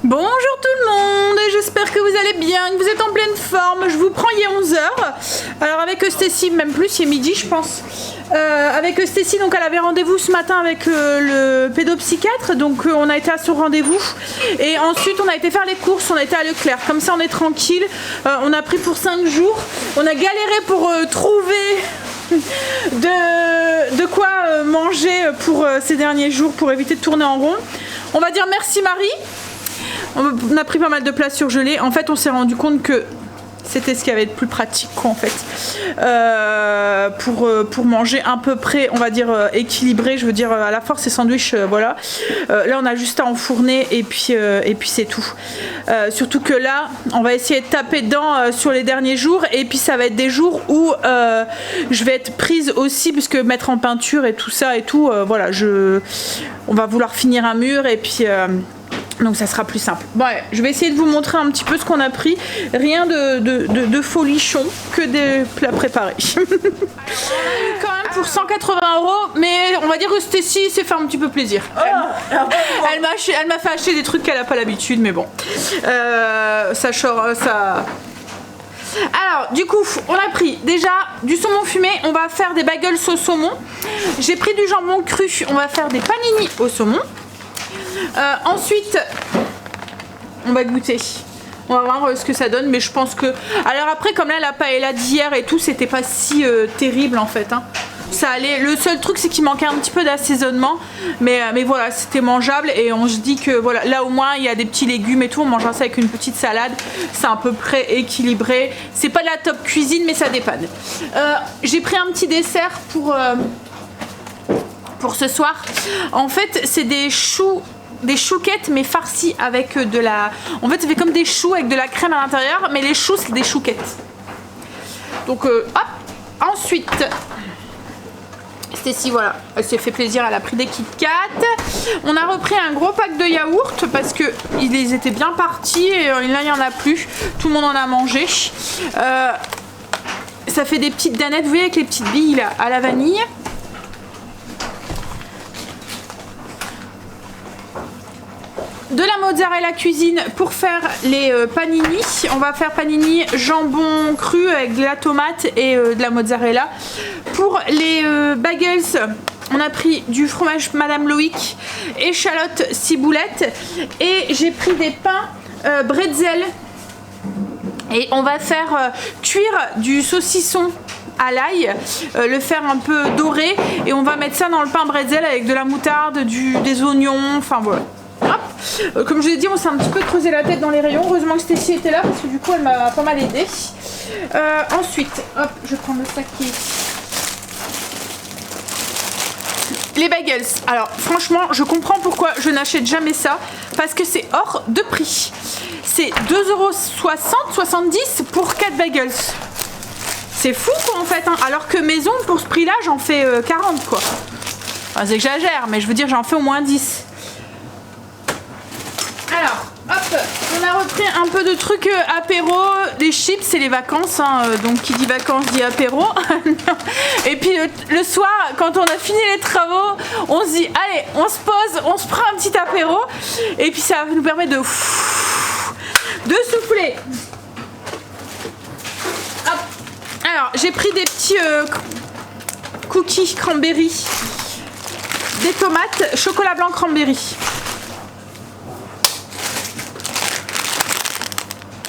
Bonjour tout le monde, j'espère que vous allez bien, que vous êtes en pleine forme. Je vous prends, il est 11 h. Alors avec Stécie, même plus, il est midi je pense. Avec Stécie, donc elle avait rendez-vous ce matin avec le pédopsychiatre, donc on a été à son rendez-vous. Et ensuite on a été faire les courses, on a été à Leclerc, comme ça on est tranquille. On a pris pour 5 jours, on a galéré pour trouver de quoi manger pour ces derniers jours, pour éviter de tourner en rond. On va dire merci Marie. On a pris pas mal de plats surgelés. En fait, on s'est rendu compte que c'était ce qui avait de plus pratique, quoi, en fait, pour manger à peu près, on va dire, équilibré. Je veux dire, à la force, ces sandwichs, voilà. Là, on a juste à enfourner et puis c'est tout. Surtout que là, on va essayer de taper dedans sur les derniers jours. Et puis, ça va être des jours où je vais être prise aussi, puisque mettre en peinture et tout ça et tout, voilà, on va vouloir finir un mur et puis... donc ça sera plus simple. Bon, ouais, je vais essayer de vous montrer un petit peu ce qu'on a pris. Rien de folichon, que des plats préparés. Quand même pour 180 €, mais on va dire que Stécie s'est fait un petit peu plaisir. Elle m'a fait acheter des trucs qu'elle n'a pas l'habitude, mais bon. Ça. Alors, du coup, on a pris déjà du saumon fumé. On va faire des bagels au saumon. J'ai pris du jambon cru. On va faire des panini au saumon. Ensuite, on va goûter. On va voir ce que ça donne, mais je pense que... Alors après, comme là, la paella d'hier et tout, c'était pas si terrible en fait. Hein. Ça allait. Le seul truc, c'est qu'il manquait un petit peu d'assaisonnement, mais voilà, c'était mangeable et on se dit que voilà, là au moins, il y a des petits légumes et tout. On mangera ça avec une petite salade. C'est à peu près équilibré. C'est pas de la top cuisine, mais ça dépanne. J'ai pris un petit dessert pour ce soir. En fait, c'est des chouquettes mais farcies avec de la... En fait, ça fait comme des choux avec de la crème à l'intérieur, mais les choux, c'est des chouquettes. Donc, hop. Ensuite, Stécie, voilà, elle s'est fait plaisir, elle a pris des Kit Kat. On a repris un gros pack de yaourts parce que ils étaient bien partis et là, il n'y en a plus. Tout le monde en a mangé. Ça fait des petites danettes, vous voyez, avec les petites billes là, à la vanille. De la mozzarella cuisine pour faire les panini. On va faire panini jambon cru avec de la tomate et de la mozzarella. Pour les bagels, on a pris du fromage Madame Loïc, échalote, ciboulette. Et j'ai pris des pains bretzel. Et on va faire cuire du saucisson à l'ail, le faire un peu doré. Et on va mettre ça dans le pain bretzel avec de la moutarde, des oignons, enfin voilà. Hop. Comme je l'ai dit, on s'est un petit peu creusé la tête dans les rayons. Heureusement que Stécie était là parce que du coup elle m'a pas mal aidé. Ensuite, hop, je prends le sac qui est... Les bagels. Alors franchement, je comprends pourquoi je n'achète jamais ça. Parce que c'est hors de prix. C'est 2,70 € pour 4 bagels. C'est fou quoi en fait. Hein. Alors que maison, pour ce prix là, j'en fais 40 quoi. Enfin, j'exagère, mais je veux dire j'en fais au moins 10. Alors, hop, on a repris un peu de trucs apéro, des chips, c'est les vacances, hein, donc qui dit vacances dit apéro. Et puis le soir, quand on a fini les travaux, on se dit, allez, on se pose, on se prend un petit apéro, et puis ça nous permet de souffler. Hop. Alors, j'ai pris des petits cookies cranberry, des tomates, chocolat blanc cranberry.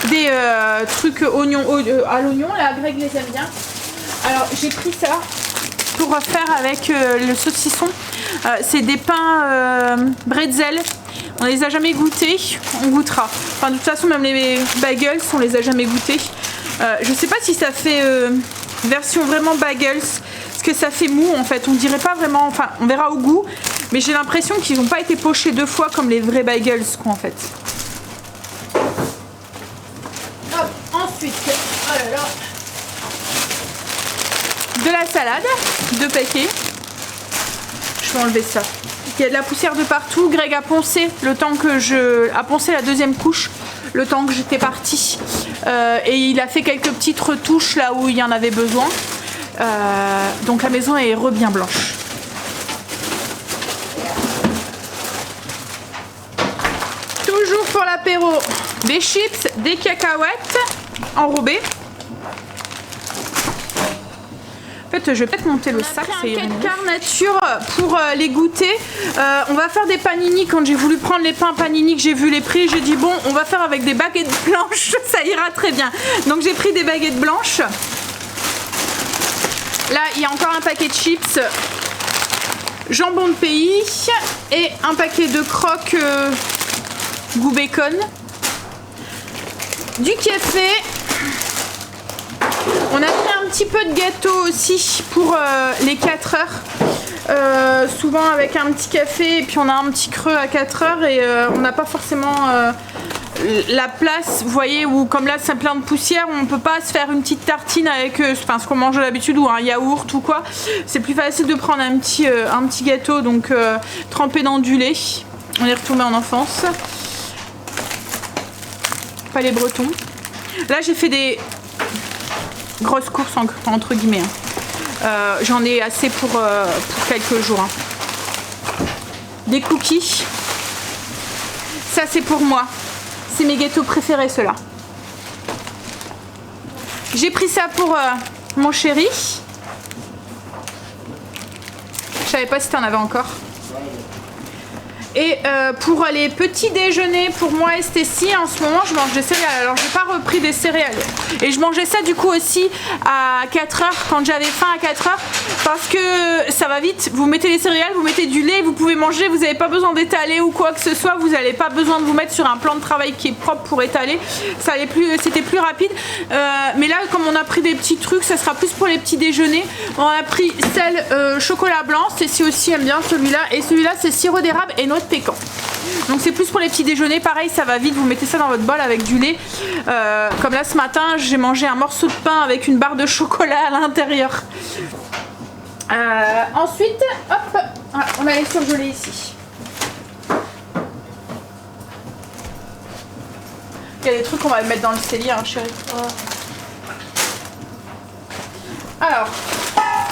Des trucs oignons à l'oignon, là Greg les aime bien. Alors j'ai pris ça pour faire avec le saucisson. C'est des pains bretzel. On les a jamais goûtés, on goûtera. Enfin de toute façon même les bagels on les a jamais goûtés. Je sais pas si ça fait version vraiment bagels, parce que ça fait mou en fait. On dirait pas vraiment, enfin on verra au goût, mais j'ai l'impression qu'ils n'ont pas été pochés 2 fois comme les vrais bagels quoi en fait. Ensuite, oh là là, de la salade, 2 paquets. Je vais enlever ça. Il y a de la poussière de partout. Greg a poncé le temps que a poncé la 2e couche, le temps que j'étais partie. Et il a fait quelques petites retouches là où il y en avait besoin. Donc la maison est bien blanche. Toujours pour pour l'apéro, des chips, des cacahuètes enrobées. En fait, je vais peut-être monter le sac. C'est un car nature pour les goûter. On va faire des panini. Quand j'ai voulu prendre les pains panini, que j'ai vu les prix, j'ai dit bon, on va faire avec des baguettes blanches, ça ira très bien. Donc j'ai pris des baguettes blanches. Là, il y a encore un paquet de chips, jambon de pays et un paquet de croques goût bacon, du café. On a pris un petit peu de gâteau aussi pour les 4 heures. Souvent avec un petit café et puis on a un petit creux à 4 heures et on n'a pas forcément la place, vous voyez, où comme là c'est plein de poussière, on peut pas se faire une petite tartine avec ce qu'on mange d'habitude ou un yaourt ou quoi. C'est plus facile de prendre un petit gâteau, donc trempé dans du lait. On est retourné en enfance. Pas les Bretons. Là j'ai fait des grosses courses entre guillemets. J'en ai assez pour quelques jours. Des cookies. Ça c'est pour moi. C'est mes gâteaux préférés ceux-là. J'ai pris ça pour mon chéri. Je savais pas si t'en avais encore. Et pour les petits déjeuners, pour moi et Stécie, en ce moment, je mange des céréales. Alors, j'ai pas repris des céréales. Et je mangeais ça, du coup, aussi à 4 heures, quand j'avais faim à 4 heures. Parce que ça va vite. Vous mettez les céréales, vous mettez du lait, vous pouvez manger. Vous n'avez pas besoin d'étaler ou quoi que ce soit. Vous n'avez pas besoin de vous mettre sur un plan de travail qui est propre pour étaler. C'était plus rapide. Mais là, comme on a pris des petits trucs, ça sera plus pour les petits déjeuners. On a pris sel chocolat blanc. Stécie aussi aime bien celui-là. Et celui-là, c'est sirop d'érable et noix de pécan. Donc c'est plus pour les petits déjeuners, pareil ça va vite, vous mettez ça dans votre bol avec du lait. Comme là ce matin j'ai mangé un morceau de pain avec une barre de chocolat à l'intérieur. Ensuite, hop, on a les surgelés ici. Il y a des trucs qu'on va mettre dans le cellier, hein, chérie. Alors,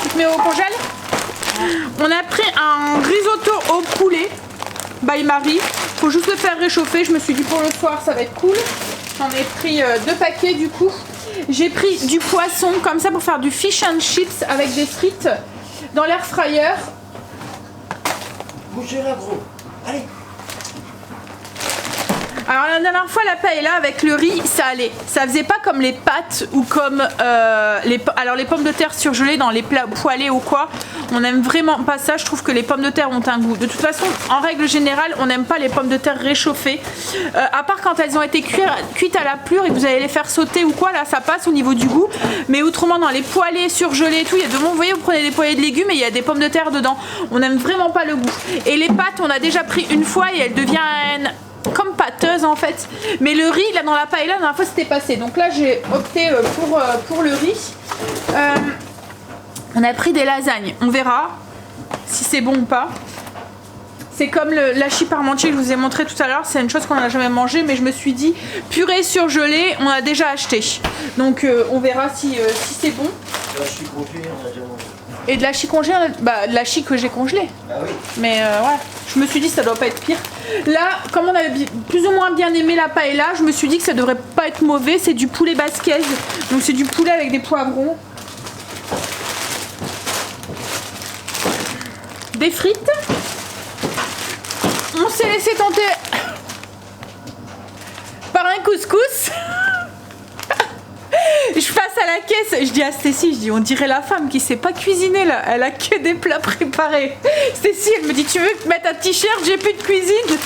tu te mets au congèle. On a pris un risotto au poulet by Marie. Faut juste le faire réchauffer. Je me suis dit pour le soir ça va être cool. J'en ai pris 2 paquets du coup. J'ai pris du poisson comme ça pour faire du fish and chips avec des frites dans l'air fryer. Bougez là gros. Allez. Alors la dernière fois la paella avec le riz ça allait, ça faisait pas comme les pâtes ou comme les pommes de terre surgelées dans les plats poêlés ou quoi, on n'aime vraiment pas ça, je trouve que les pommes de terre ont un goût. De toute façon en règle générale on n'aime pas les pommes de terre réchauffées, à part quand elles ont été cuites à la plure et que vous allez les faire sauter ou quoi, là ça passe au niveau du goût, mais autrement dans les poêlés surgelés et tout, il y a vous voyez vous prenez des poêlés de légumes et il y a des pommes de terre dedans, on n'aime vraiment pas le goût. Et les pâtes on a déjà pris une fois et elles deviennent comme pâteuse en fait, mais le riz là dans la paella la dernière fois c'était passé, donc là j'ai opté pour le riz. On a pris des lasagnes, on verra si c'est bon ou pas. C'est comme l'hachis parmentier que je vous ai montré tout à l'heure, c'est une chose qu'on n'a jamais mangé, mais je me suis dit purée surgelée on a déjà acheté, donc on verra si c'est bon. L'hachis congelé on a déjà mangé. Et de l'hachis congelé, de l'hachis que j'ai congelé. Ah oui. Mais ouais, je me suis dit ça doit pas être pire. Là, comme on avait plus ou moins bien aimé la paella, je me suis dit que ça devrait pas être mauvais. C'est du poulet basquez, donc c'est du poulet avec des poivrons. Des frites. On s'est laissé tenter par un couscous. Je passe à la caisse, je dis à Stécie, je dis on dirait la femme qui sait pas cuisiner là, elle a que des plats préparés. Stécie elle me dit tu veux mettre un t-shirt, j'ai plus de cuisine.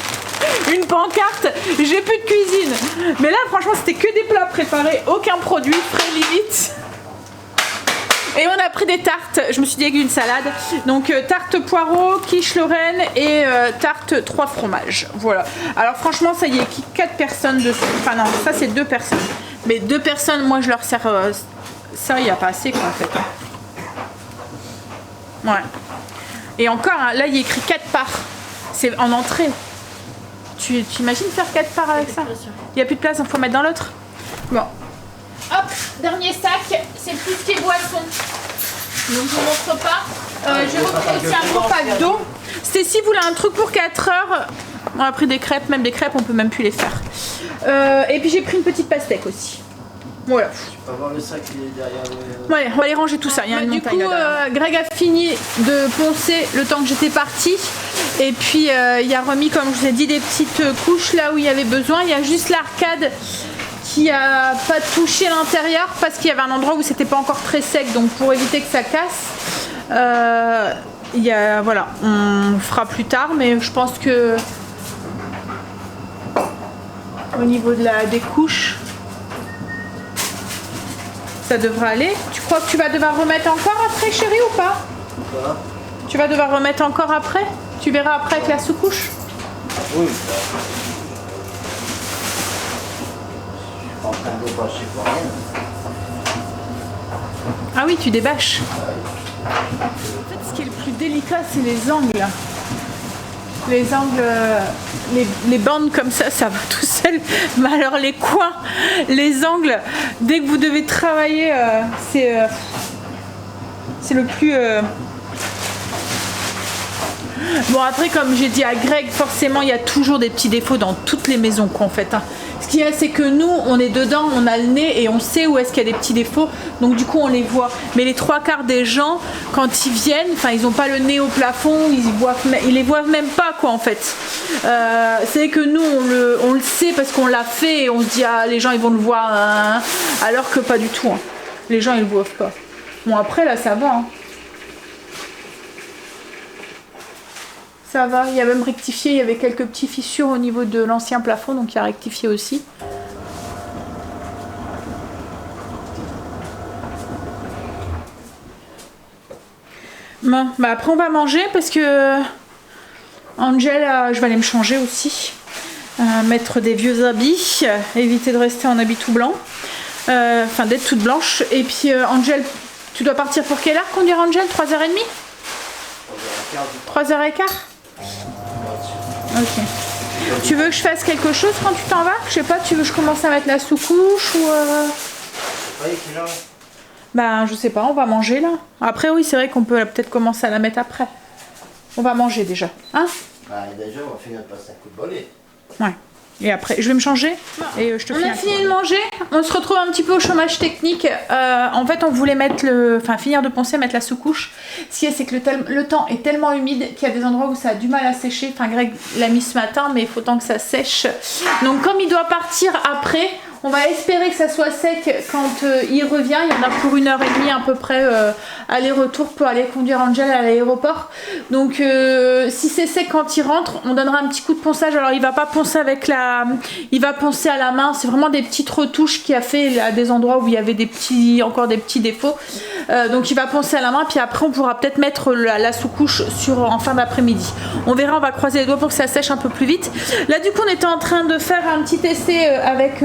Une pancarte, j'ai plus de cuisine. Mais là franchement c'était que des plats préparés, aucun produit, frais limite. Et on a pris des tartes, je me suis dit avec une salade. Donc tarte poireau, quiche Lorraine et tarte 3 fromages. Voilà. Alors franchement ça y est, 4 personnes dessus. Enfin non, ça c'est 2 personnes. Mais 2 personnes, moi je leur sers ça, il n'y a pas assez quoi en fait. Ouais. Et encore, hein, là il y a écrit 4 parts. C'est en entrée. Tu imagines faire 4 parts avec ça? Il n'y a plus de place, il faut mettre dans l'autre. Bon. Hop, dernier sac, c'est tout ce qui est boisson. Donc je vous montre pas. J'ai repris aussi un gros pack d'eau. Stécie voulait un truc pour 4 heures. On a pris des crêpes, même des crêpes, on peut même plus les faire. Et puis j'ai pris une petite pastèque aussi. Voilà. Tu peux avoir le sac qui est derrière le... Ouais, on va aller ranger tout ça. Il y a une Du montagne coup, là-dedans. Greg a fini de poncer le temps que j'étais partie. Et puis il a remis, comme je vous ai dit, des petites couches là où il y avait besoin. Il y a juste l'arcade qui a pas touché l'intérieur parce qu'il y avait un endroit où c'était pas encore très sec. Donc pour éviter que ça casse, il y a, voilà, on fera plus tard. Mais je pense que au niveau de des couches, ça devrait aller. Tu crois que tu vas devoir remettre encore après, chérie, ou pas? Quoi? Tu vas devoir remettre encore après? Tu verras après avec la sous-couche? Oui. Je suis pas en train de le bâcher pour rien. Ah oui, tu débâches. En fait, ce qui est le plus délicat, c'est les angles. Les angles, les bandes comme ça va tout seul. Mais alors les coins, les angles, dès que vous devez travailler, c'est le plus... Bon, après, comme j'ai dit à Greg, forcément, il y a toujours des petits défauts dans toutes les maisons qu'on fait. Hein. Ce qu'il y a, c'est que nous, on est dedans, on a le nez et on sait où est-ce qu'il y a des petits défauts. Donc, du coup, on les voit. Mais les trois quarts des gens, quand ils viennent, enfin, ils n'ont pas le nez au plafond, ils les voient même pas, quoi, en fait. C'est que nous, on le sait parce qu'on l'a fait et on se dit, ah, les gens, ils vont le voir. Hein, alors que pas du tout. Hein. Les gens, ils le voient pas. Bon, après, là, ça va. Hein. Ça va, il y a même rectifié, il y avait quelques petits fissures au niveau de l'ancien plafond, donc il y a rectifié aussi. Bon, bah après on va manger parce que Angel, je vais aller me changer aussi. Mettre des vieux habits, éviter de rester en habit tout blanc. Enfin d'être toute blanche. Et puis Angel, tu dois partir pour quelle heure conduire Angel? 3h30? 3h15? Ok. Tu veux que je fasse quelque chose quand tu t'en vas? Je sais pas, tu veux que je commence à mettre la sous-couche ou... Oui, quelle heure? Ben, je sais pas, on va manger là. Après, oui, c'est vrai qu'on peut peut-être commencer à la mettre après. On va manger déjà. Hein? Bah, déjà, on va finir de passer un coup de bollet. Ouais. Et après, je vais me changer et je te On fais a un fini tour. de manger. On se retrouve un petit peu au chômage technique. En fait, on voulait mettre finir de poncer, mettre la sous-couche. Ce qui est, c'est que le temps est tellement humide qu'il y a des endroits où ça a du mal à sécher. Enfin, Greg l'a mis ce matin, mais il faut tant que ça sèche. Donc, comme il doit partir après, on va espérer que ça soit sec quand il revient. Il y en a pour 1h30 à peu près aller-retour pour aller conduire Angel à l'aéroport. Donc, si c'est sec quand il rentre, on donnera un petit coup de ponçage. Alors, il va pas poncer avec il va poncer à la main. C'est vraiment des petites retouches qu'il a fait à des endroits où il y avait encore des petits défauts. Donc, il va poncer à la main. Puis après, on pourra peut-être mettre la sous-couche en fin d'après-midi. On verra, on va croiser les doigts pour que ça sèche un peu plus vite. Là, du coup, on était en train de faire un petit essai avec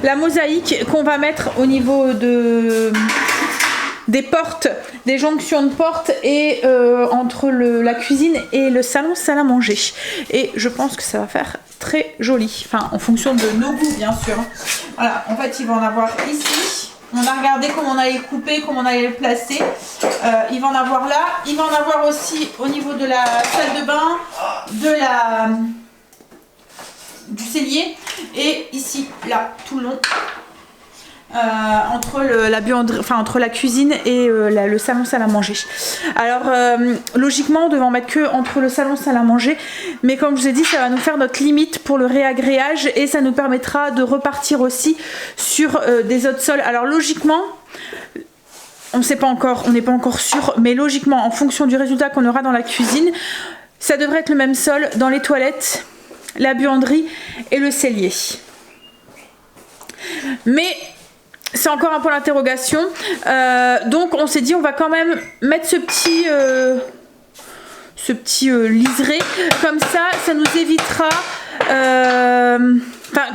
la mosaïque qu'on va mettre au niveau des portes, des jonctions de portes et entre la cuisine et le salon salle à manger. Et je pense que ça va faire très joli. Enfin, en fonction de nos goûts, bien sûr. Voilà, en fait, il va en avoir ici. On a regardé comment on allait le couper, comment on allait le placer. Il va en avoir là. Il va en avoir aussi au niveau de la salle de bain, du cellier. Et ici, là, tout le long. Entre la cuisine et le salon salle à manger. Alors logiquement on devait en mettre que entre le salon salle à manger, mais comme je vous ai dit, ça va nous faire notre limite pour le réagréage et ça nous permettra de repartir aussi sur des autres sols. Alors logiquement, on n'est pas encore sûr, mais logiquement en fonction du résultat qu'on aura dans la cuisine, ça devrait être le même sol dans les toilettes, la buanderie et le cellier. Mais c'est encore un point d'interrogation. Donc on s'est dit on va quand même mettre ce petit liseré. Comme ça nous évitera...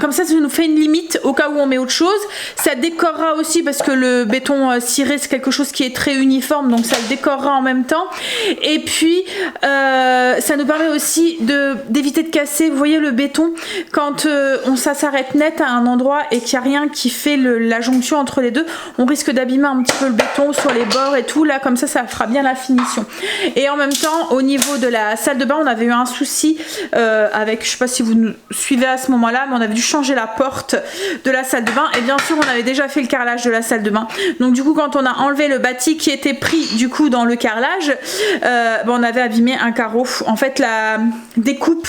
comme ça nous fait une limite au cas où on met autre chose. Ça décorera aussi parce que le béton ciré c'est quelque chose qui est très uniforme, donc ça le décorera en même temps. Et puis ça nous permet aussi d'éviter de casser. Vous voyez le béton, quand ça s'arrête net à un endroit et qu'il n'y a rien qui fait la jonction entre les deux, on risque d'abîmer un petit peu le béton sur les bords et tout. Là comme ça fera bien la finition. Et en même temps au niveau de la salle de bain, on avait eu un souci avec, je sais pas si vous nous suivez à ce moment-là, mais on avait dû changer la porte de la salle de bain. Et bien sûr on avait déjà fait le carrelage de la salle de bain, donc du coup quand on a enlevé le bâti qui était pris du coup dans le carrelage, on avait abîmé un carreau. En fait la découpe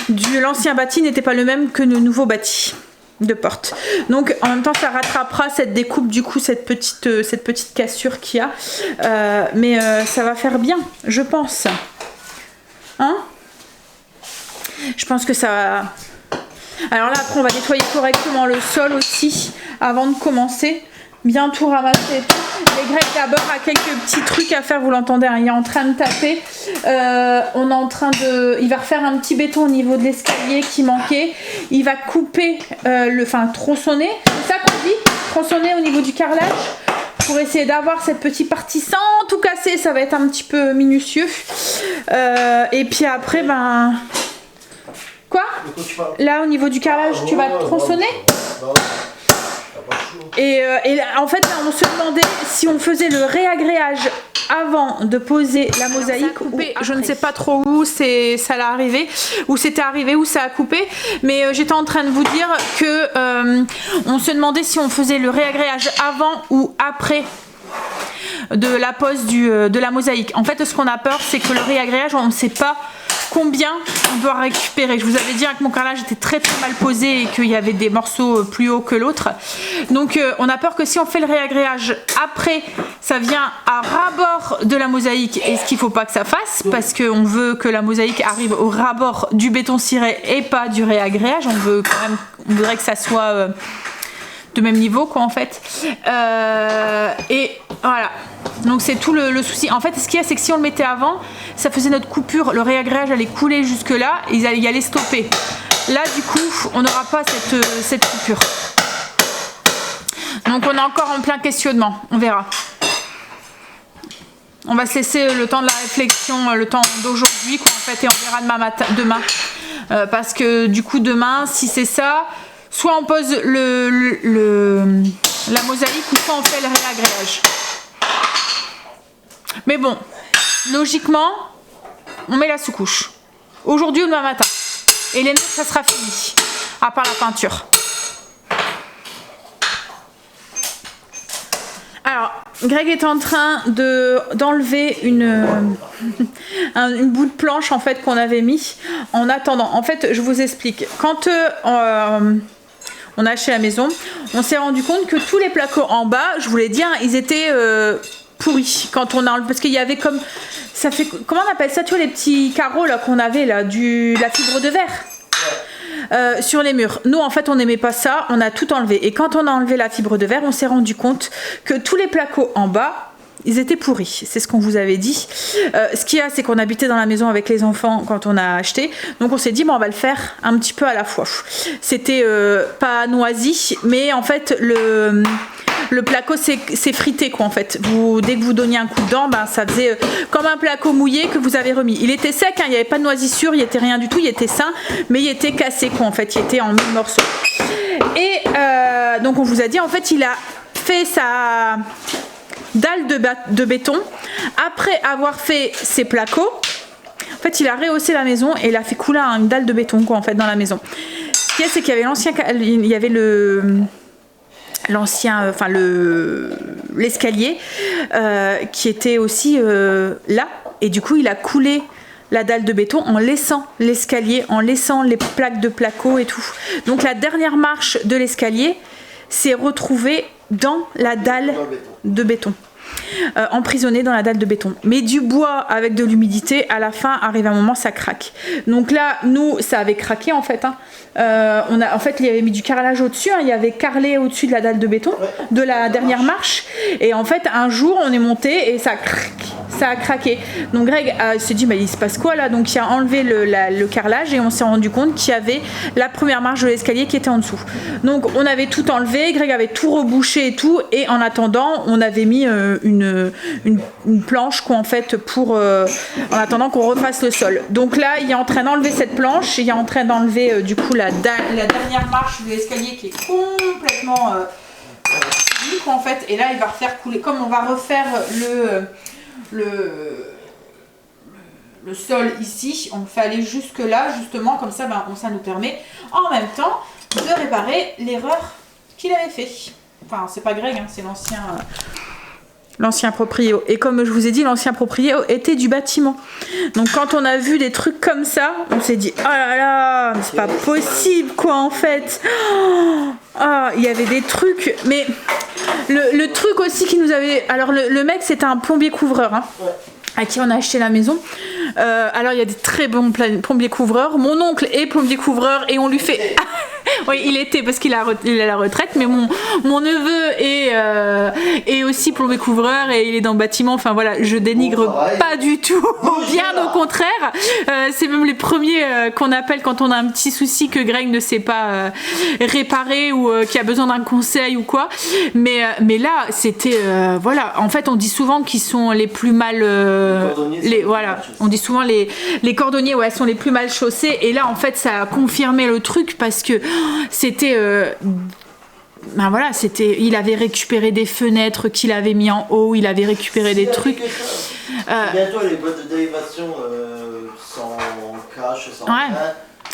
de l'ancien bâti n'était pas le même que le nouveau bâti de porte, donc en même temps ça rattrapera cette découpe, du coup cette petite cassure qu'il y a, mais ça va faire bien, je pense, hein. Je pense que ça va. Alors là après on va nettoyer correctement le sol aussi avant de commencer, bien tout ramasser et tout. Et Greg d'abord a quelques petits trucs à faire, vous l'entendez, hein, il est en train de taper. Il va refaire un petit béton au niveau de l'escalier qui manquait. Il va couper, tronçonner, c'est ça qu'on dit, tronçonner au niveau du carrelage pour essayer d'avoir cette petite partie sans tout casser. Ça va être un petit peu minutieux. Et puis après, quoi? Là au niveau du carrelage, tu vas tronçonner? Et là, en fait, là, on se demandait si on faisait le réagréage avant de poser la mosaïque ou je ne sais pas trop où ça l'est arrivé, où c'était arrivé, où ça a coupé, mais j'étais en train de vous dire que on se demandait si on faisait le réagréage avant ou après de la pose de la mosaïque. En fait, ce qu'on a peur, c'est que le réagréage, on ne sait pas combien on doit récupérer. Je vous avais dit que mon carrelage était très mal posé et qu'il y avait des morceaux plus hauts que l'autre. Donc on a peur que si on fait le réagréage après, ça vient à ras-bord de la mosaïque, et ce qu'il ne faut pas que ça fasse, parce qu'on veut que la mosaïque arrive au ras-bord du béton ciré et pas du réagréage. On voudrait que ça soit de même niveau quoi en fait. Et voilà. Donc c'est tout le souci. En fait, ce qu'il y a, c'est que si on le mettait avant, ça faisait notre coupure, le réagréage allait couler jusque là, et il allait stopper. Là, du coup, on n'aura pas cette coupure. Donc on est encore en plein questionnement, on verra. On va se laisser le temps de la réflexion, le temps d'aujourd'hui, quoi, en fait, et on verra demain. Parce que du coup, demain, si c'est ça, soit on pose la mosaïque, ou soit on fait le réagréage. Mais bon, logiquement, on met la sous-couche. Aujourd'hui ou demain matin. Et les nôtres, ça sera fini. À part la peinture. Alors, Greg est en train d'enlever une bout de planche en fait qu'on avait mis en attendant. En fait, je vous explique. Quand on a acheté la maison, on s'est rendu compte que tous les placos en bas, je vous l'ai dit, hein, ils étaient pourris quand on a, parce qu'il y avait comme ça fait, comment on appelle ça, tu vois, les petits carreaux là qu'on avait là, la fibre de verre sur les murs. Nous en fait on n'aimait pas ça, on a tout enlevé, et quand on a enlevé la fibre de verre, on s'est rendu compte que tous les placos en bas, ils étaient pourris, c'est ce qu'on vous avait dit. Ce qu'il y a, c'est qu'on habitait dans la maison avec les enfants quand on a acheté, donc on s'est dit bon, on va le faire un petit peu à la fois. C'était pas noisi, mais en fait le placo c'est frité quoi en fait. Dès que vous donniez un coup dedans, ça faisait comme un placo mouillé que vous avez remis. Il était sec, hein, il n'y avait pas de noisissure, il n'y était rien du tout, il était sain, mais il était cassé quoi en fait, il était en 1000 morceaux. Et donc on vous a dit en fait il a fait sa dalle de béton après avoir fait ses placos. En fait il a rehaussé la maison et il a fait couler une dalle de béton quoi en fait dans la maison. Ce qu'il y a, c'est qu'il y avait il y avait l'escalier qui était aussi là, et du coup il a coulé la dalle de béton en laissant l'escalier, en laissant les plaques de placo et tout. Donc la dernière marche de l'escalier s'est retrouvée dans la dalle de béton. Emprisonné dans la dalle de béton, mais du bois avec de l'humidité, à la fin arrive un moment ça craque. Donc là nous ça avait craqué en fait, hein. En fait il y avait mis du carrelage au-dessus, hein. Il y avait carrelé au-dessus de la dalle de béton de la dernière marche, et en fait un jour on est monté et ça ça a craqué. Donc Greg s'est dit, mais il se passe quoi là? Donc il a enlevé le carrelage et on s'est rendu compte qu'il y avait la première marche de l'escalier qui était en dessous. Donc on avait tout enlevé, Greg avait tout rebouché et tout, et en attendant, on avait mis une planche quoi en fait pour en attendant qu'on refasse le sol. Donc là, il est en train d'enlever cette planche, il est en train d'enlever du coup la dernière marche de l'escalier qui est complètement en fait, et là il va refaire couler, comme on va refaire le sol ici, on le fait aller jusque là justement, comme ça ça nous permet en même temps de réparer l'erreur qu'il avait fait. Enfin c'est pas Greg, hein, c'est l'ancien proprio. Et comme je vous ai dit, l'ancien proprio était du bâtiment. Donc quand on a vu des trucs comme ça, on s'est dit oh là là, c'est pas possible quoi en fait. Il y avait des trucs, mais le truc aussi qui nous avait... Alors le mec c'était un plombier couvreur, hein, à qui on a acheté la maison. Alors il y a des très bons plombiers couvreurs. Mon oncle est plombier couvreur et on lui fait... Oui, il était parce qu'il a la retraite, mais mon neveu est aussi plombier couvreur et il est dans le bâtiment. Enfin voilà, je dénigre pas du tout, bien au contraire. C'est même les premiers qu'on appelle quand on a un petit souci que Greg ne sait pas réparer ou qui a besoin d'un conseil ou quoi. Mais là, c'était voilà. En fait, on dit souvent qu'ils sont les plus mal. On dit souvent les cordonniers, ouais, sont les plus mal chaussés. Et là, en fait, ça a confirmé le truc parce que c'était il avait récupéré des fenêtres qu'il avait mis en haut, il avait récupéré des trucs. Bientôt les boîtes de dérivation sans cache, sans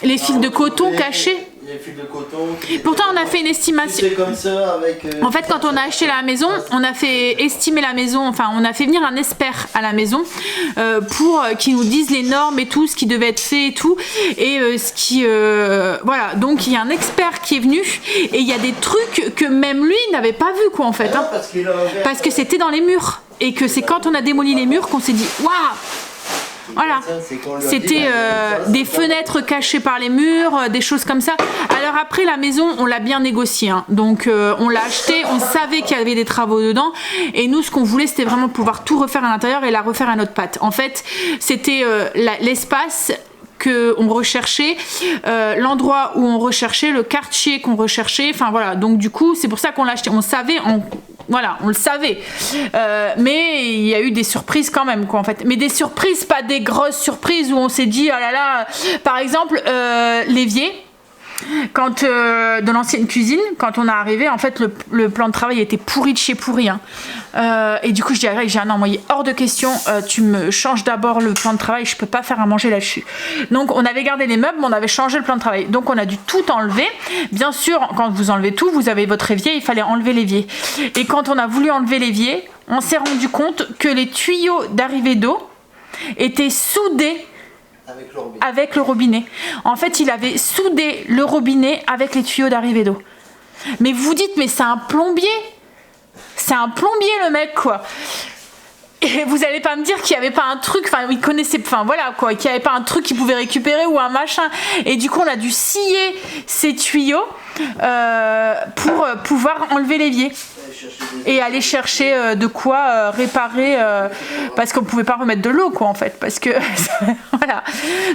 les fils de coton cachés. Les fils de coton. Pourtant, on a fait une estimation. C'est comme ça avec. En fait, quand on a acheté la maison, on a fait estimer la maison. Enfin, on a fait venir un expert à la maison pour qu'il nous dise les normes et tout, ce qui devait être fait et tout, et ce qui voilà. Donc, il y a un expert qui est venu et il y a des trucs que même lui n'avait pas vu quoi en fait. Hein, parce que c'était dans les murs et que c'est quand on a démoli les murs qu'on s'est dit waouh. Voilà, c'était des fenêtres cachées par les murs, des choses comme ça. Alors après la maison, on l'a bien négocié, hein. Donc on l'a acheté, on savait qu'il y avait des travaux dedans, et nous ce qu'on voulait c'était vraiment pouvoir tout refaire à l'intérieur et la refaire à notre patte. En fait, c'était l'espace que on recherchait, l'endroit où on recherchait, le quartier qu'on recherchait, enfin voilà. Donc du coup, c'est pour ça qu'on l'a acheté. On savait, voilà, on le savait. Mais il y a eu des surprises quand même, quoi, en fait. Mais des surprises, pas des grosses surprises où on s'est dit, oh là là. Par exemple, l'évier. Quand de l'ancienne cuisine, quand on est arrivé, en fait, le plan de travail était pourri de chez pourri. Hein. Et du coup, je dis à Greg, j'ai un envoyé hors de question. Tu me changes d'abord le plan de travail. Je peux pas faire à manger là-dessus. Donc, on avait gardé les meubles, mais on avait changé le plan de travail. Donc, on a dû tout enlever. Bien sûr, quand vous enlevez tout, vous avez votre évier. Il fallait enlever l'évier. Et quand on a voulu enlever l'évier, on s'est rendu compte que les tuyaux d'arrivée d'eau étaient soudés avec le robinet. En fait, il avait soudé le robinet avec les tuyaux d'arrivée d'eau. Mais vous dites, mais c'est un plombier. C'est un plombier le mec, quoi. Et vous allez pas me dire qu'il y avait pas un truc, enfin, il connaissait, enfin voilà, quoi, qu'il y avait pas un truc qu'il pouvait récupérer ou un machin. Et du coup, on a dû scier ces tuyaux pour pouvoir enlever l'évier. Et aller chercher de quoi réparer parce qu'on pouvait pas remettre de l'eau quoi en fait parce que voilà,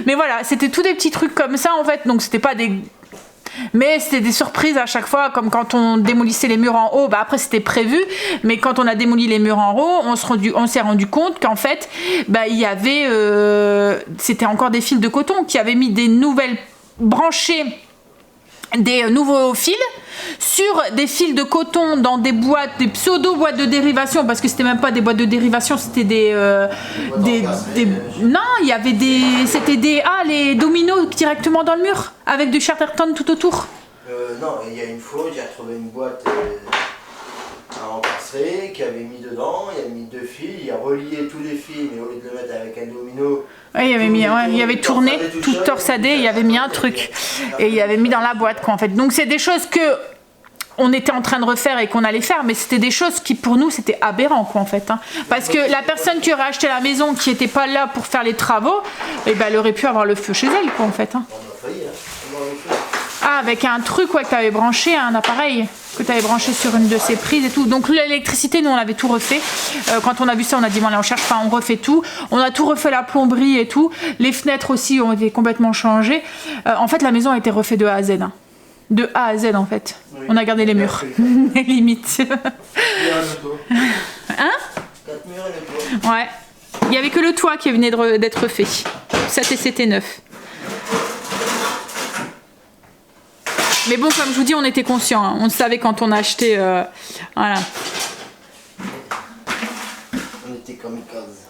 mais voilà, c'était tous des petits trucs comme ça en fait, donc c'était pas des, mais c'était des surprises à chaque fois, comme quand on démolissait les murs en haut, bah après c'était prévu, mais quand on a démoli les murs en haut, on s'est rendu compte qu'en fait bah il y avait c'était encore des fils de coton qui avaient mis des nouvelles branchées, des nouveaux fils sur des fils de coton dans des boîtes, des pseudo boîtes de dérivation, parce que c'était même pas des boîtes de dérivation, c'était non, il y avait c'était les dominos directement dans le mur avec du Chatterton tout autour. Non, il y a une fois, j'ai retrouvé une boîte à encarcerer qui avait mis dedans, il a mis 2 fils, il a relié tous les fils, mais au lieu de le mettre avec un domino. Oui, il avait tourné, tout torsadé, il avait mis un truc. Et il avait mis dans la boîte, quoi, en fait. Donc, c'est des choses que on était en train de refaire et qu'on allait faire, mais c'était des choses qui, pour nous, c'était aberrant, quoi, en fait. Hein. Parce que la personne qui aurait acheté la maison, qui n'était pas là pour faire les travaux, eh ben, elle aurait pu avoir le feu chez elle, quoi, en fait. Hein. On a failli, hein. avec un truc que tu avais branché, un appareil que tu avais branché sur une de ces prises et tout. Donc l'électricité, nous on avait tout refait. Quand on a vu ça, on a dit bon allez, on cherche pas, on refait tout. On a tout refait, la plomberie et tout. Les fenêtres aussi ont été complètement changées. En fait, la maison a été refaite de A à Z. Hein. De A à Z en fait. Oui. On a gardé les murs. Limite. Hein? 4 murs et le toit. Ouais. Il n'y avait que le toit qui venait d'être fait. Ça c'était neuf. Mais bon, comme je vous dis, on était conscients. Hein. On savait quand on a acheté. Voilà. On était comme case.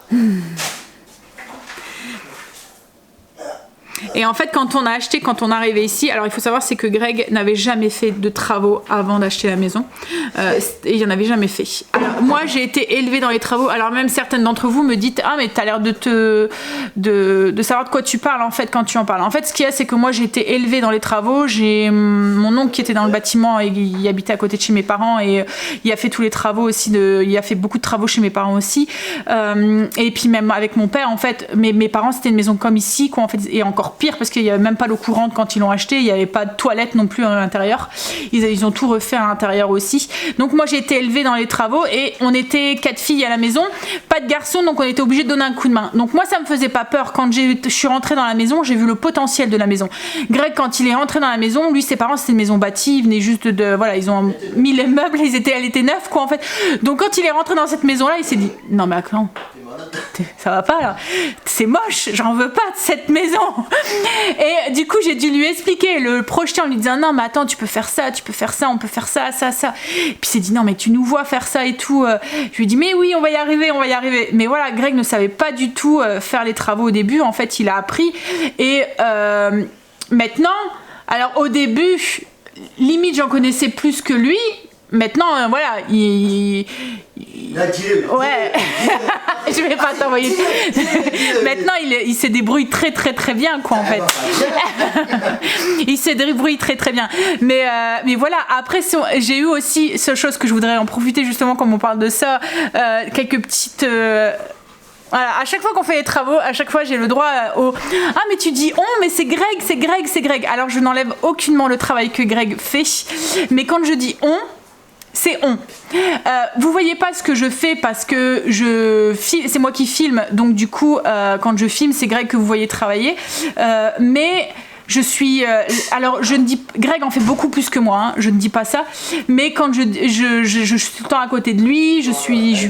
Et en fait, quand on a acheté, quand on est arrivé ici, alors il faut savoir, c'est que Greg n'avait jamais fait de travaux avant d'acheter la maison. Et il n'en avait jamais fait. Alors, moi, j'ai été élevée dans les travaux. Alors même certaines d'entre vous me dites, ah mais t'as l'air de savoir de quoi tu parles en fait quand tu en parles. En fait, ce qu'il y a, c'est que moi, j'ai été élevée dans les travaux. J'ai mon oncle qui était dans le bâtiment et il habitait à côté de chez mes parents et il a fait tous les travaux aussi. Il a fait beaucoup de travaux chez mes parents aussi. Et puis même avec mon père, en fait, mes parents, c'était une maison comme ici, quoi, en fait, et encore pire parce qu'il n'y avait même pas l'eau courante quand ils l'ont acheté, il n'y avait pas de toilette non plus à l'intérieur, ils ont tout refait à l'intérieur aussi. Donc moi j'ai été élevée dans les travaux et on était 4 filles à la maison, pas de garçons, donc on était obligés de donner un coup de main. Donc moi ça me faisait pas peur. Quand je suis rentrée dans la maison, j'ai vu le potentiel de la maison. Greg, quand il est rentré dans la maison, lui ses parents c'était une maison bâtie, ils venaient juste voilà, ils ont mis les meubles, elle était neuve quoi en fait. Donc quand il est rentré dans cette maison là, il s'est dit non mais attends, ça va pas là, c'est moche, j'en veux pas de cette maison. Et du coup j'ai dû lui expliquer, le projeter en lui disant non mais attends, tu peux faire ça, on peut faire ça. Et puis il s'est dit non mais tu nous vois faire ça et tout. Je lui ai dit mais oui on va y arriver. Mais voilà, Greg ne savait pas du tout faire les travaux au début, en fait il a appris. Et maintenant, alors au début limite j'en connaissais plus que lui. Maintenant, voilà, il ouais, je vais pas t'envoyer. Maintenant, il se débrouille très bien, quoi, en fait. Il se débrouille très bien. Mais voilà, après, j'ai eu aussi cette chose que je voudrais en profiter, justement, comme on parle de ça, quelques petites... Voilà, à chaque fois qu'on fait les travaux, à chaque fois j'ai le droit au ah mais tu dis on, mais c'est Greg. Alors je n'enlève aucunement le travail que Greg fait, mais quand je dis on, c'est on. Vous voyez pas ce que je fais parce que c'est moi qui filme, donc du coup quand je filme c'est Greg que vous voyez travailler, mais je suis alors je ne dis Greg en fait beaucoup plus que moi, hein, je ne dis pas ça, mais quand je suis tout le temps à côté de lui, je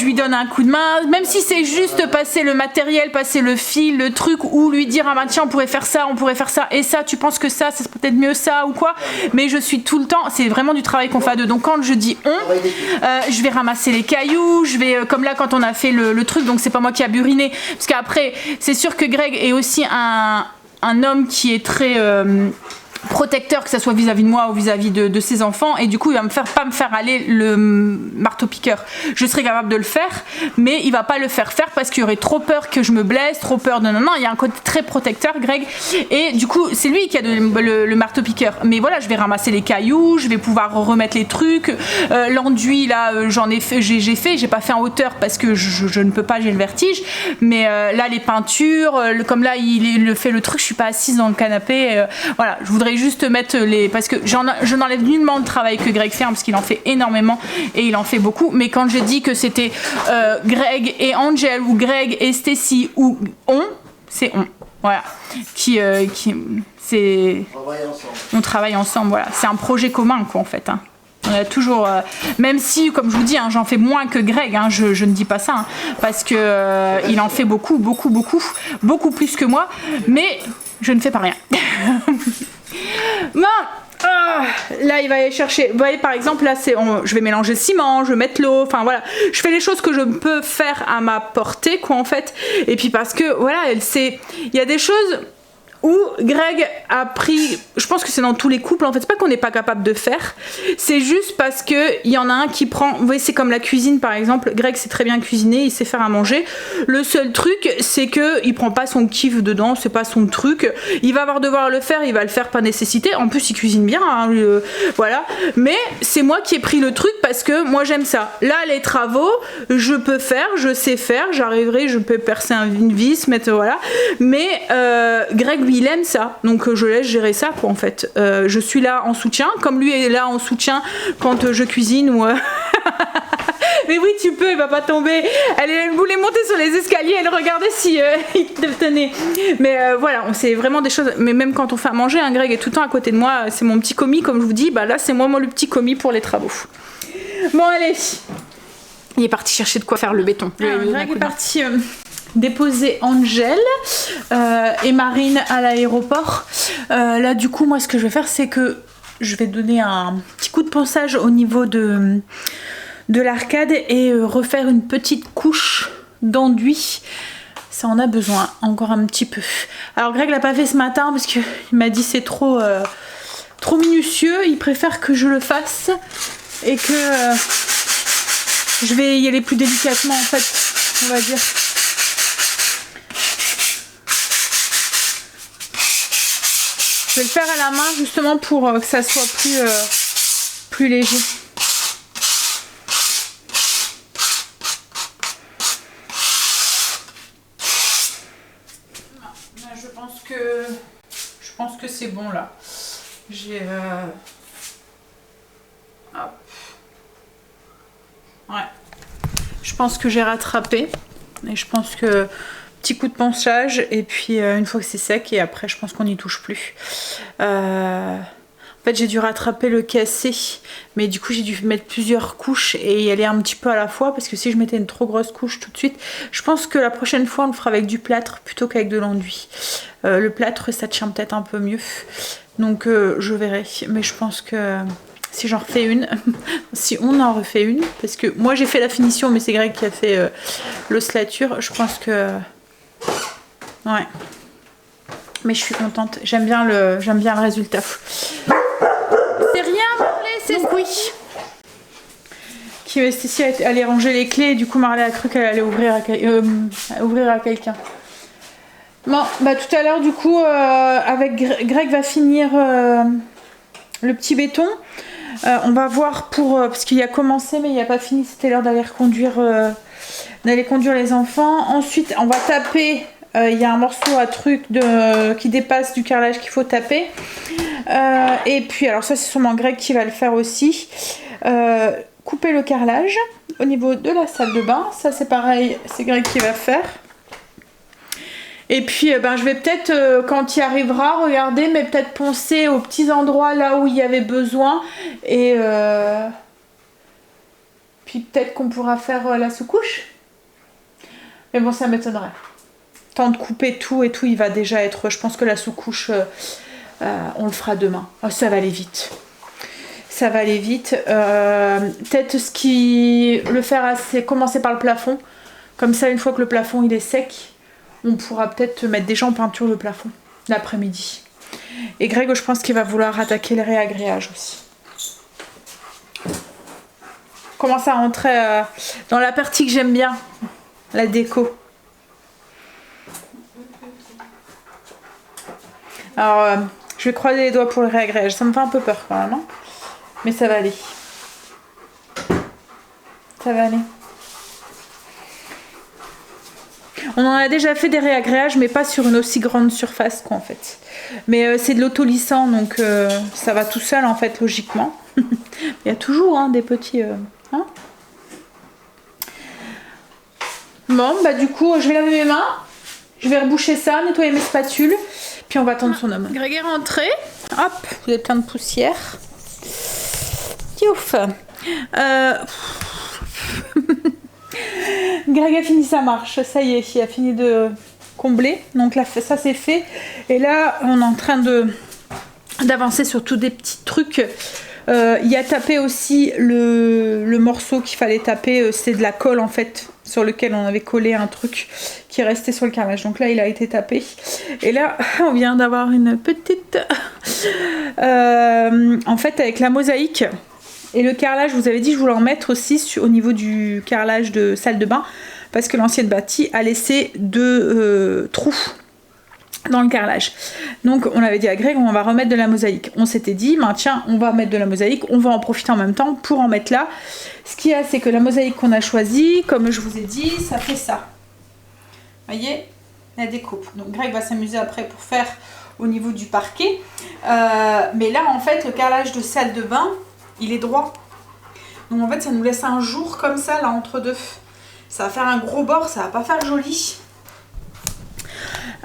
lui donne un coup de main, même si c'est juste passer le matériel, passer le fil, le truc, ou lui dire ah ben tiens on pourrait faire ça et ça, tu penses que ça c'est peut-être mieux ça ou quoi, mais je suis tout le temps, c'est vraiment du travail qu'on fait à deux. Donc quand je dis je vais ramasser les cailloux, je vais comme là quand on a fait le truc, donc c'est pas moi qui a buriné, parce qu'après c'est sûr que Greg est aussi un homme qui est très protecteur, que ça soit vis-à-vis de moi ou vis-à-vis de ses enfants, et du coup il va pas me faire aller le marteau-piqueur. Je serais capable de le faire, mais il va pas le faire parce qu'il y aurait trop peur que je me blesse, trop peur de non, il y a un côté très protecteur, Greg, et du coup c'est lui qui a le marteau-piqueur. Mais voilà, je vais ramasser les cailloux, je vais pouvoir remettre les trucs, l'enduit là j'ai pas fait en hauteur parce que je ne peux pas, j'ai le vertige, mais là les peintures, comme là il fait le truc, je suis pas assise dans le canapé, voilà, je voudrais juste mettre parce que je n'enlève nullement le travail que Greg fait, hein, parce qu'il en fait énormément et il en fait beaucoup, mais quand je dis que c'était Greg et Angel ou Greg et Stacy ou c'est on, voilà, on travaille ensemble, voilà, c'est un projet commun quoi en fait, hein. On a toujours, même si comme je vous dis, hein, j'en fais moins que Greg, hein, je ne dis pas ça, hein, parce que il en fait beaucoup plus que moi, mais je ne fais pas rien. Bon, là il va aller chercher, vous voyez par exemple là je vais mélanger le ciment, je vais mettre l'eau, enfin voilà, je fais les choses que je peux faire à ma portée quoi en fait, et puis parce que voilà, il y a des choses où Greg a pris, je pense que c'est dans tous les couples en fait, c'est pas qu'on n'est pas capable de faire, c'est juste parce que il y en a un qui prend, vous voyez c'est comme la cuisine par exemple, Greg sait très bien cuisiner, il sait faire à manger, le seul truc c'est que il prend pas son kiff dedans, c'est pas son truc, il va devoir le faire, il va le faire par nécessité, en plus il cuisine bien, hein, voilà, mais c'est moi qui ai pris le truc parce que moi j'aime ça. Là les travaux, je peux faire, je sais faire, j'arriverai, je peux percer une vis, mettre voilà, mais Greg lui il aime ça, donc je laisse gérer ça quoi en fait. Je suis là en soutien, comme lui est là en soutien quand je cuisine ou... Mais oui, tu peux, il va pas tomber. Elle voulait monter sur les escaliers, elle regardait si il te tenait. Mais voilà, c'est vraiment des choses. Mais même quand on fait à manger, hein, Greg est tout le temps à côté de moi. C'est mon petit commis, comme je vous dis. Bah là, c'est moi le petit commis pour les travaux. Bon, allez. Il est parti chercher de quoi faire le béton. Greg est parti déposer Angel et Marine à l'aéroport. Là, du coup, moi, ce que je vais faire, c'est que je vais donner un petit coup de ponçage au niveau de l'arcade et refaire une petite couche d'enduit. Ça en a besoin, encore un petit peu. Alors Greg l'a pas fait ce matin parce qu'il m'a dit c'est trop minutieux. Il préfère que je le fasse et que je vais y aller plus délicatement en fait, on va dire. Je vais le faire à la main justement pour que ça soit plus léger. Je pense que c'est bon là. J'ai hop. Ouais. Je pense que j'ai rattrapé et je pense que petit coup de ponçage et puis une fois que c'est sec et après je pense qu'on n'y touche plus. En fait j'ai dû rattraper le cassé mais du coup j'ai dû mettre plusieurs couches et y aller un petit peu à la fois parce que si je mettais une trop grosse couche tout de suite, je pense que la prochaine fois on le fera avec du plâtre plutôt qu'avec de l'enduit. Le plâtre ça tient peut-être un peu mieux donc je verrai, mais je pense que si j'en refais une, si on en refait une, parce que moi j'ai fait la finition mais c'est Greg qui a fait l'ossature, je pense que ouais, mais je suis contente, j'aime bien le résultat. C'est rien Marley, c'est donc oui. Qui Stécie allait ranger les clés et du coup Marley a cru qu'elle allait ouvrir à quelqu'un. Bon, bah tout à l'heure du coup avec Greg va finir le petit béton. On va voir pour parce qu'il a commencé mais il n'a pas fini, c'était l'heure d'aller conduire les enfants. Ensuite on va taper. Il y a un morceau à truc qui dépasse du carrelage qu'il faut taper. Et puis, alors ça c'est sûrement Greg qui va le faire aussi. Couper le carrelage au niveau de la salle de bain. Ça c'est pareil, c'est Greg qui va faire. Et puis je vais peut-être, quand il arrivera, regarder, mais peut-être poncer aux petits endroits là où il y avait besoin. Et puis peut-être qu'on pourra faire la sous-couche. Mais bon, ça m'étonnerait. Temps de couper tout et tout, il va déjà être... Je pense que la sous-couche, on le fera demain. Oh, ça va aller vite. Ça va aller vite. Peut-être le faire, c'est commencer par le plafond. Comme ça, une fois que le plafond il est sec, on pourra peut-être mettre déjà en peinture le plafond l'après-midi. Et Greg, je pense qu'il va vouloir attaquer le réagréage aussi. Commence à rentrer dans la partie que j'aime bien, la déco. Alors, je vais croiser les doigts pour le réagréage. Ça me fait un peu peur quand même, hein, mais ça va aller. Ça va aller. On en a déjà fait des réagréages, mais pas sur une aussi grande surface quoi en fait. Mais c'est de l'autolissant, donc ça va tout seul en fait, logiquement. Il y a toujours des petits... hein. Bon, bah du coup, je vais laver mes mains. Je vais reboucher ça, nettoyer mes spatules. Puis on va attendre son homme. Greg est rentré. Hop, vous avez plein de poussière. Tiouf. Greg a fini sa marche. Ça y est, il a fini de combler. Donc là, ça c'est fait. Et là, on est en train d'avancer sur tous des petits trucs. Il a tapé aussi le morceau qu'il fallait taper. C'est de la colle en fait, sur lequel on avait collé un truc qui restait sur le carrelage. Donc là il a été tapé et là on vient d'avoir une petite en fait avec la mosaïque et le carrelage, je vous avais dit je voulais en mettre aussi au niveau du carrelage de salle de bain parce que l'ancienne bâtie a laissé 2 trous dans le carrelage. Donc on avait dit à Greg on va remettre de la mosaïque. On s'était dit tiens on va mettre de la mosaïque, on va en profiter en même temps pour en mettre là. Ce qu'il y a c'est que la mosaïque qu'on a choisie, comme je vous ai dit, ça fait ça. Vous voyez, la découpe. Donc Greg va s'amuser après pour faire au niveau du parquet. Mais là en fait le carrelage de salle de bain il est droit. Donc en fait ça nous laisse un jour comme ça là entre deux. Ça va faire un gros bord, ça va pas faire joli.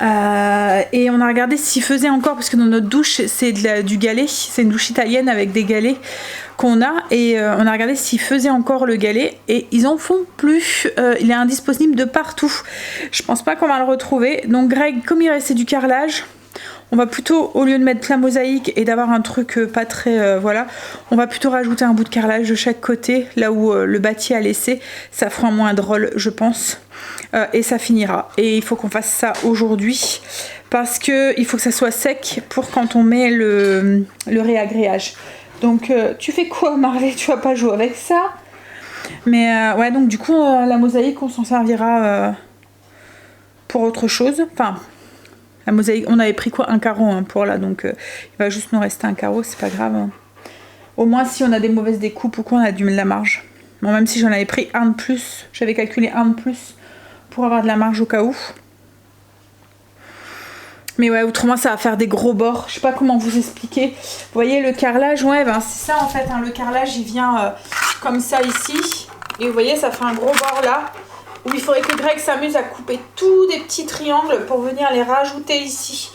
Et on a regardé s'il faisait encore, parce que dans notre douche c'est du galet, c'est une douche italienne avec des galets qu'on a, et on a regardé s'il faisait encore le galet et ils en font plus. Il est indisponible de partout, je pense pas qu'on va le retrouver. Donc Greg, comme il restait du carrelage, on va plutôt, au lieu de mettre plein mosaïque et d'avoir un truc pas très voilà, on va plutôt rajouter un bout de carrelage de chaque côté là où le bâti a laissé. Ça fera moins drôle je pense. Et ça finira, et il faut qu'on fasse ça aujourd'hui parce que il faut que ça soit sec pour quand on met le réagréage. Donc tu fais quoi Marley, tu vas pas jouer avec ça? Mais ouais, donc du coup la mosaïque on s'en servira pour autre chose. Enfin la mosaïque, on avait pris quoi, un carreau hein, pour là, donc il va juste nous rester un carreau, c'est pas grave hein. Au moins si on a des mauvaises découpes ou quoi, on a de la marge. Bon, même si j'en avais pris un de plus, j'avais calculé un de plus pour avoir de la marge au cas où. Mais ouais, autrement ça va faire des gros bords. Je sais pas comment vous expliquer. Vous voyez le carrelage, ouais, ben c'est ça en fait. Hein, le carrelage il vient comme ça ici. Et vous voyez, ça fait un gros bord là. Où il faudrait que Greg s'amuse à couper tous des petits triangles pour venir les rajouter ici.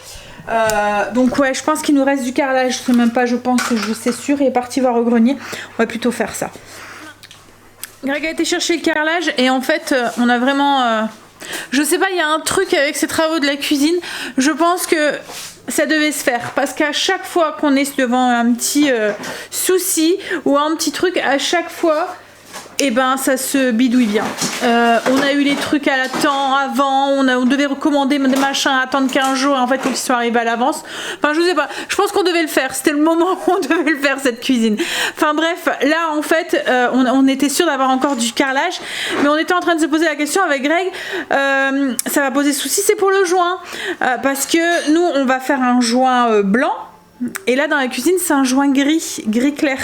Donc ouais, je pense qu'il nous reste du carrelage. Je sais même pas, je pense, c'est sûr. Il est parti voir au grenier. On va plutôt faire ça. Greg a été chercher le carrelage et en fait on a vraiment je sais pas, il y a un truc avec ces travaux de la cuisine, je pense que ça devait se faire parce qu'à chaque fois qu'on est devant un petit souci ou un petit truc, à chaque fois et ben ça se bidouille bien. On a eu les trucs à la temps avant, on devait recommander des machins à attendre 15 jours et en fait quand ils sont arrivés à l'avance. Enfin je sais pas, je pense qu'on devait le faire, c'était le moment où on devait le faire cette cuisine. Enfin bref, là en fait on était sûr d'avoir encore du carrelage, mais on était en train de se poser la question avec Greg, ça va poser souci, c'est pour le joint. Parce que nous on va faire un joint blanc. Et là dans la cuisine c'est un joint gris clair,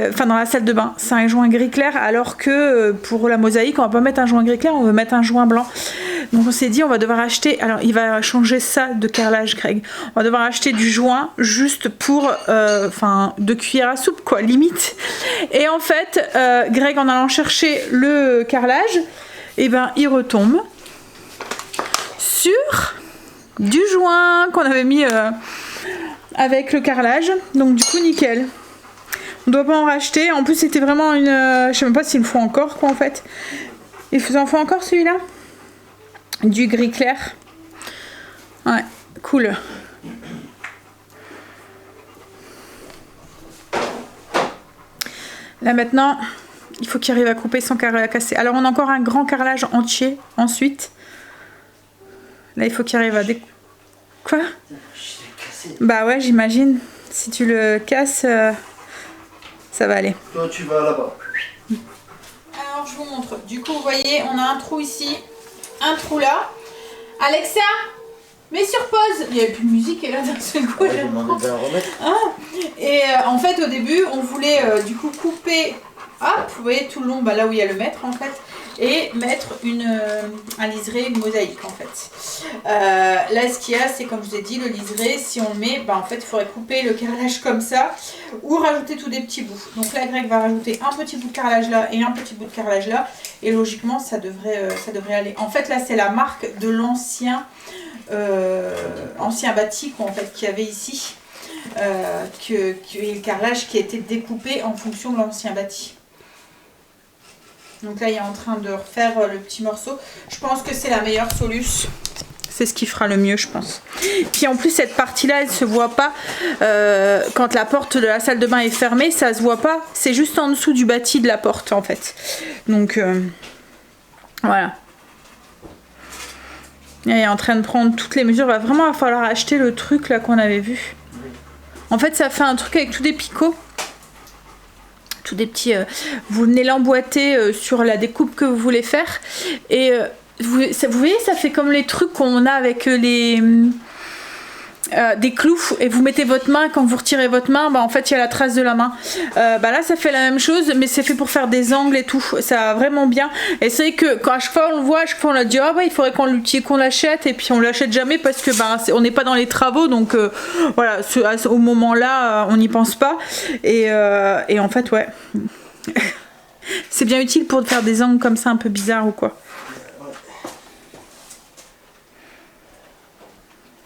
enfin dans la salle de bain c'est un joint gris clair, alors que pour la mosaïque on va pas mettre un joint gris clair, on veut mettre un joint blanc. Donc on s'est dit on va devoir acheter, alors il va changer ça de carrelage Greg, on va devoir acheter du joint juste pour enfin 2 cuillères à soupe quoi limite. Et en fait Greg en allant chercher le carrelage, et ben il retombe sur du joint qu'on avait mis avec le carrelage, donc du coup nickel. On doit pas en racheter, en plus c'était vraiment une je sais même pas s'il le faut encore quoi en fait. Il en faut encore celui-là, du gris clair. Ouais, cool. Là maintenant il faut qu'il arrive à couper sans casser. Alors on a encore un grand carrelage entier ensuite. Là il faut qu'il arrive à quoi? Bah ouais, j'imagine. Si tu le casses, ça va aller. Toi, tu vas là-bas. Alors, je vous montre. Du coup, vous voyez, on a un trou ici, un trou là. Alexa, mets sur pause. Il n'y avait plus de musique et là, d'un seul coup, j'ai demandé de la remettre. Et en fait, au début, on voulait du coup couper, hop, vous voyez, tout le long, bah, là où il y a le mètre en fait. Et mettre un liseré, une mosaïque en fait. Là ce qu'il y a c'est comme je vous ai dit, le liseré si on le met, bah, en fait il faudrait couper le carrelage comme ça ou rajouter tous des petits bouts. Donc là Greg va rajouter un petit bout de carrelage là et un petit bout de carrelage là et logiquement ça devrait aller. En fait là c'est la marque de l'ancien bâti en fait qu'il y avait ici, le carrelage qui a été découpé en fonction de l'ancien bâti. Donc là il est en train de refaire le petit morceau. Je pense que c'est la meilleure solution. C'est ce qui fera le mieux je pense. Puis en plus cette partie là elle se voit pas quand la porte de la salle de bain est fermée, ça se voit pas. C'est juste en dessous du bâti de la porte en fait. Donc voilà. Il est en train de prendre toutes les mesures. Il va vraiment falloir acheter le truc là qu'on avait vu. En fait ça fait un truc avec tous des picots. Tous des petits, vous venez l'emboîter sur la découpe que vous voulez faire et vous voyez ça fait comme les trucs qu'on a avec les des clous et vous mettez votre main, quand vous retirez votre main, bah en fait il y a la trace de la main. Bah là ça fait la même chose, mais c'est fait pour faire des angles et tout. Ça va vraiment bien. Et c'est vrai que quand à chaque fois on le voit, à chaque fois on a dit ah bah il faudrait qu'on l'achète, et puis on l'achète jamais parce que bah on n'est pas dans les travaux, donc voilà, au moment là on n'y pense pas. Et en fait ouais. C'est bien utile pour faire des angles comme ça un peu bizarres ou quoi.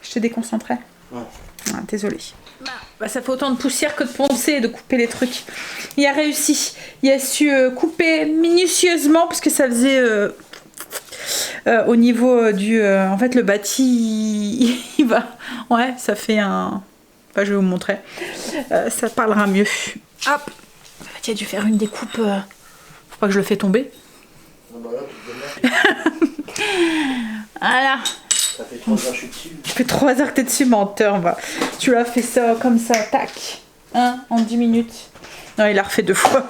Je te déconcentrais. Ouais. Ah, désolée. Bah, ça fait autant de poussière que de poncer et de couper les trucs. Il a réussi. Il a su couper minutieusement parce que ça faisait au niveau du... en fait, le bâti, il va... Ouais, ça fait un... Bah, je vais vous montrer. Ça parlera mieux. Hop. Il a dû faire une découpe. Faut pas que je le fais tomber. Voilà. Ça fait 3 heures que je suis dessus. Ça fait 3 heures que t'es dessus, menteur. Bah. Tu l'as fait ça comme ça, tac. Hein, en 10 minutes. Non, il a refait 2 fois.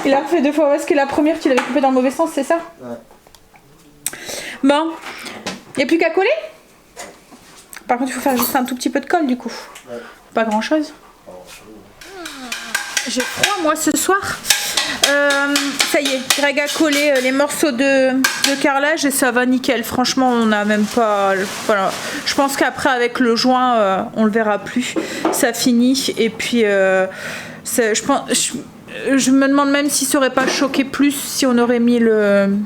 Il a refait 2 fois. Parce que la première, tu l'avais coupée dans le mauvais sens, c'est ça? Ouais. Bon. Y a plus qu'à coller? Par contre, il faut faire juste un tout petit peu de colle, du coup. Ouais. Pas grand chose. J'ai froid, moi, ce soir. Ça y est, Greg a collé les morceaux de carrelage et ça va nickel. Franchement, on n'a même pas... Voilà. Je pense qu'après, avec le joint, on le verra plus. Ça finit. Et puis, je me demande même si ça aurait pas choqué plus si on aurait mis le...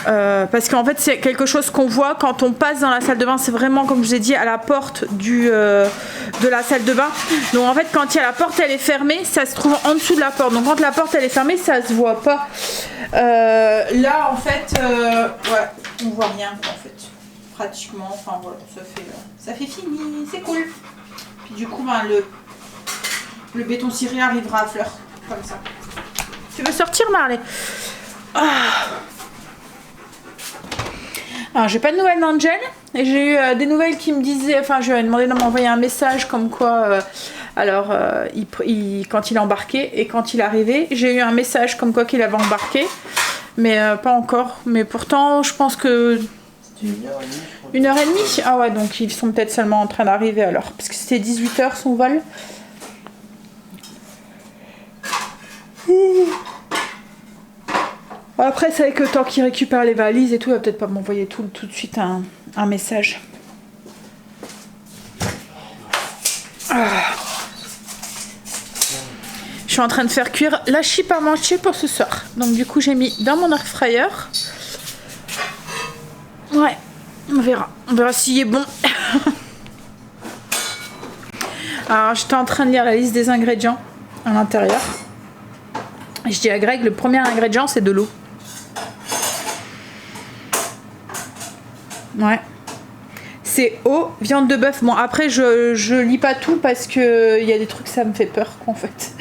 parce qu'en fait c'est quelque chose qu'on voit quand on passe dans la salle de bain. C'est vraiment comme je vous ai dit à la porte de la salle de bain. Donc en fait quand il y a la porte elle est fermée, ça se trouve en dessous de la porte. Donc quand la porte elle est fermée, ça se voit pas. Là en fait ouais, on voit rien en fait pratiquement. Enfin voilà, ça fait fini, c'est cool. Puis du coup ben, le béton ciré arrivera à fleur comme ça. Tu veux sortir Marley? Alors j'ai pas de nouvelles d'Angel et j'ai eu des nouvelles qui me disaient, enfin je lui ai demandé de m'envoyer un message comme quoi quand il a embarqué et quand il est arrivé, j'ai eu un message comme quoi qu'il avait embarqué, mais pas encore, mais pourtant je pense que 1h30. Ah ouais, donc ils sont peut-être seulement en train d'arriver alors, parce que c'était 18h son vol. Après, c'est que tant qu'il récupère les valises et tout, il va peut-être pas m'envoyer tout de suite un message. Je suis en train de faire cuire la chip à manger pour ce soir. Donc du coup, j'ai mis dans mon air fryer. Ouais, on verra. On verra s'il est bon. Alors, j'étais en train de lire la liste des ingrédients à l'intérieur. Je dis à Greg, le premier ingrédient, c'est de l'eau. Ouais. C'est eau, viande de bœuf. Bon, après, je lis pas tout parce que il y a des trucs, ça me fait peur, quoi, en fait.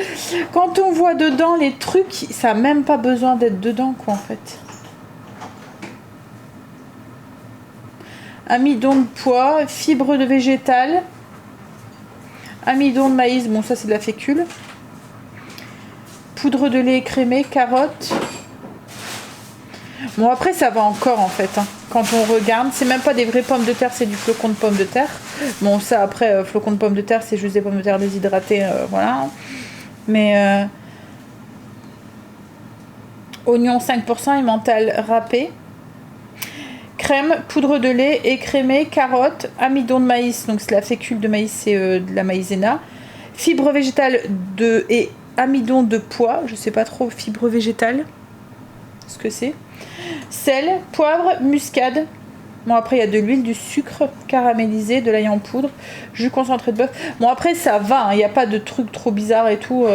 Quand on voit dedans les trucs, ça n'a même pas besoin d'être dedans, quoi, en fait. Amidon de pois, fibres de végétal, amidon de maïs, bon, ça c'est de la fécule. Poudre de lait écrémé, carottes. Bon après ça va encore en fait hein. Quand on regarde, c'est même pas des vraies pommes de terre, c'est du flocon de pommes de terre. Bon ça après flocon de pommes de terre c'est juste des pommes de terre déshydratées, voilà. Mais oignon 5%, emmental râpé. Crème, poudre de lait écrémé, carottes, amidon de maïs, donc c'est la fécule de maïs, c'est de la maïzena. Fibres végétales et amidon de pois, je sais pas trop, fibre végétale, ce que c'est. Sel, poivre, muscade. Bon après il y a de l'huile, du sucre caramélisé, de l'ail en poudre, jus concentré de bœuf. Bon après ça va, il n'y a pas de trucs trop bizarres et tout.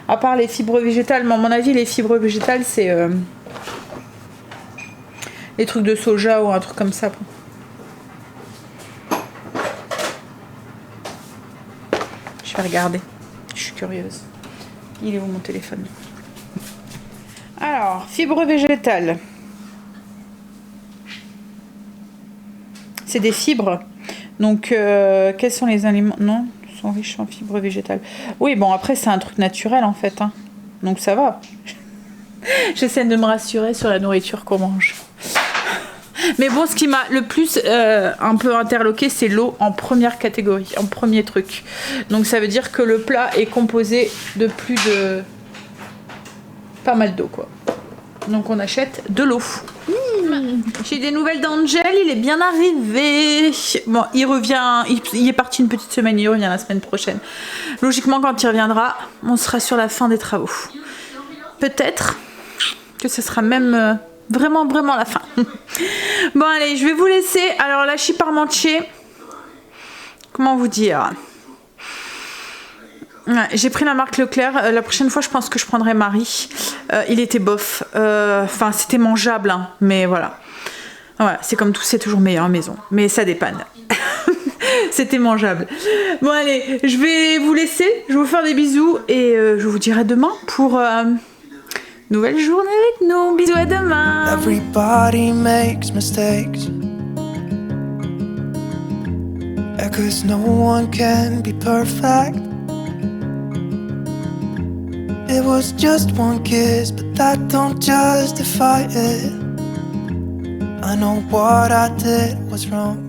À part les fibres végétales, mais à mon avis les fibres végétales c'est les trucs de soja ou un truc comme ça. Je vais regarder, je suis curieuse. Il est où mon téléphone? Alors, fibres végétales. C'est des fibres. Donc, quels sont les aliments? Non, ils sont riches en fibres végétales. Oui, bon, après, c'est un truc naturel, en fait. Hein. Donc, ça va. J'essaie de me rassurer sur la nourriture qu'on mange. Mais bon, ce qui m'a le plus un peu interloqué, c'est l'eau en première catégorie, en premier truc. Donc ça veut dire que le plat est composé de plus de... pas mal d'eau, quoi. Donc on achète de l'eau. J'ai des nouvelles d'Angel, il est bien arrivé. Bon, il revient, il est parti une petite semaine, il revient la semaine prochaine. Logiquement, quand il reviendra, on sera sur la fin des travaux. Peut-être que ce sera même vraiment la fin. Bon allez, je vais vous laisser. Alors là, Hachis parmentier, comment vous dire? Ouais, j'ai pris la marque Leclerc. La prochaine fois, je pense que je prendrai Marie. Il était bof. Enfin, c'était mangeable, hein, mais voilà. Voilà, c'est comme tout, c'est toujours meilleur en maison. Mais ça dépanne. C'était mangeable. Bon, allez, je vais vous laisser. Je vais vous faire des bisous. Et je vous dirai demain pour nouvelle journée avec nous. Bisous, à demain. Everybody makes mistakes. 'Cause no one can be perfect. It was just one kiss, but that don't justify it. I know what I did was wrong.